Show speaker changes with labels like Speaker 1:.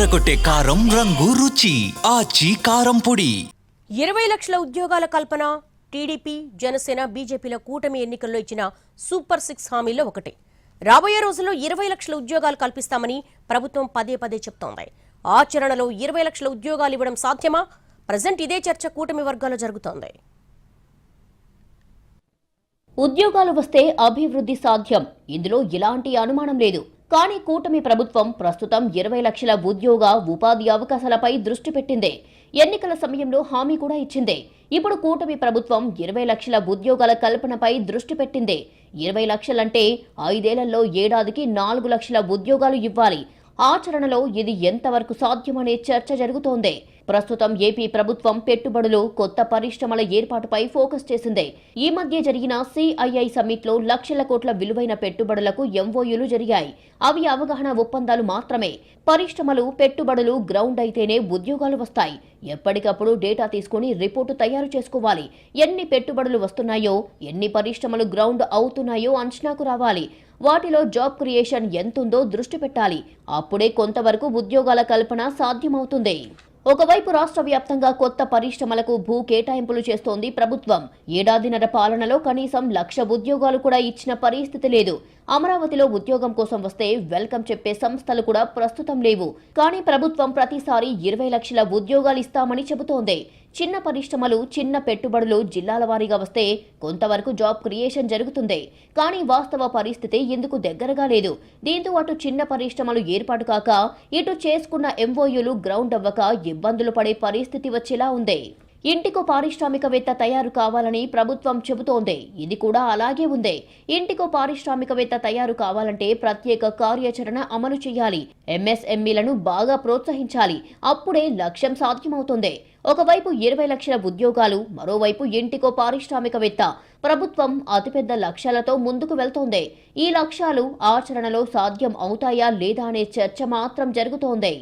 Speaker 1: అదరగొట్టే కారం రంగు రుచి ఆచి కారం పొడి.
Speaker 2: 20 లక్షల ఉద్యోగాల కల్పన టీడీపీ జనసేన బీజేపీల కూటమి ఎన్నికల్లో ఇచ్చిన సూపర్ 6 హామీల్లో ఒకటి. రాబోయే రోజుల్లో 20 లక్షల ఉద్యోగాలు కల్పిస్తామని ప్రభుత్వం పదే పదే చెప్తోంది. ఆచరణలో 20 లక్షల ఉద్యోగాలు ఇవ్వడం సాధ్యమా? ప్రజెంట్ ఇదే చర్చ కూటమి వర్గాల్లో జరుగుతోంది.
Speaker 3: ఉద్యోగాలు వస్తే అభివృద్ధి సాధ్యం, ఇందులో ఎలాంటి అనుమానం లేదు. కానీ కూటమి ప్రభుత్వం ప్రస్తుతం 20 లక్షల ఉద్యోగ ఉపాధి అవకాశాలపై దృష్టి పెట్టింది. ఎన్నికల సమయంలో హామీ కూడా ఇచ్చింది. ఇప్పుడు కూటమి ప్రభుత్వం 20 లక్షల ఉద్యోగాల కల్పనపై దృష్టి పెట్టింది. 20 లక్షలంటే 5 ఏళ్లలో ఏడాదికి 4 లక్షల ఉద్యోగాలు ఇవ్వాలి. ఆచరణలో ఇది ఎంతవరకు సాధ్యమనే చర్చ జరుగుతోంది. ప్రస్తుతం ఏపీ ప్రభుత్వం పెట్టుబడులు, కొత్త పరిశ్రమల ఏర్పాటుపై ఫోకస్ చేసింది. ఈ మధ్య జరిగిన సిఐఐ సమ్మిట్లో లక్షల కోట్ల విలువైన పెట్టుబడులకు ఎంఓయూలు జరిగాయి. అవి అవగాహన ఒప్పందాలు మాత్రమే. పరిశ్రమలు, పెట్టుబడులు గ్రౌండ్ అయితేనే ఉద్యోగాలు వస్తాయి. ఎప్పటికప్పుడు డేటా తీసుకుని రిపోర్టు తయారు చేసుకోవాలి. ఎన్ని పెట్టుబడులు వస్తున్నాయో, ఎన్ని పరిశ్రమలు గ్రౌండ్ అవుతున్నాయో అంచనాకు రావాలి. వాటిలో జాబ్ క్రియేషన్ ఎంతుందో దృష్టి పెట్టాలి. అప్పుడే కొంతవరకు ఉద్యోగాల కల్పన సాధ్యమవుతుంది. ఒకవైపు రాష్ట్ర వ్యాప్తంగా కొత్త పరిశ్రమలకు భూ కేటాయింపులు చేస్తోంది ప్రభుత్వం. ఏడాదిన్నర పాలనలో కనీసం 1,00,000 ఉద్యోగాలు కూడా ఇచ్చిన పరిస్థితి లేదు. అమరావతిలో ఉద్యోగం కోసం వస్తే వెల్కమ్ చెప్పే సంస్థలు కూడా ప్రస్తుతం లేవు. కానీ ప్రభుత్వం ప్రతిసారి 20 లక్షల ఉద్యోగాలు ఇస్తామని చెబుతోంది. చిన్న పరిశ్రమలు, చిన్న పెట్టుబడులు జిల్లాల వారీగా వస్తే కొంతవరకు జాబ్ క్రియేషన్ జరుగుతుంది. కానీ వాస్తవ పరిస్థితి ఇందుకు దగ్గరగా లేదు. దీంతో అటు చిన్న పరిశ్రమలు ఏర్పాటు కాక, ఇటు చేసుకున్న ఎంఓయూలు గ్రౌండ్ అవ్వక ఇబ్బందులు పడే పరిస్థితి వచ్చేలా ఉంది. ఇంటికో పారిశ్రామికవేత్త తయారు కావాలని ప్రభుత్వం చెబుతోంది. ఇది కూడా అలాగే ఉంది. ఇంటికో పారిశ్రామికవేత్త తయారు కావాలంటే ప్రత్యేక కార్యాచరణ అమలు చేయాలి. ఎంఎస్ఎంఈలను బాగా ప్రోత్సహించాలి. అప్పుడే లక్ష్యం సాధ్యమవుతుంది. ఒకవైపు 20 లక్షల ఉద్యోగాలు, మరోవైపు ఇంటికో పారిశ్రామికవేత్త. ప్రభుత్వం అతిపెద్ద లక్ష్యాలతో ముందుకు వెళ్తోంది. ఈ లక్ష్యాలు ఆచరణలో సాధ్యం అవుతాయా లేదా అనే చర్చ మాత్రం జరుగుతోంది.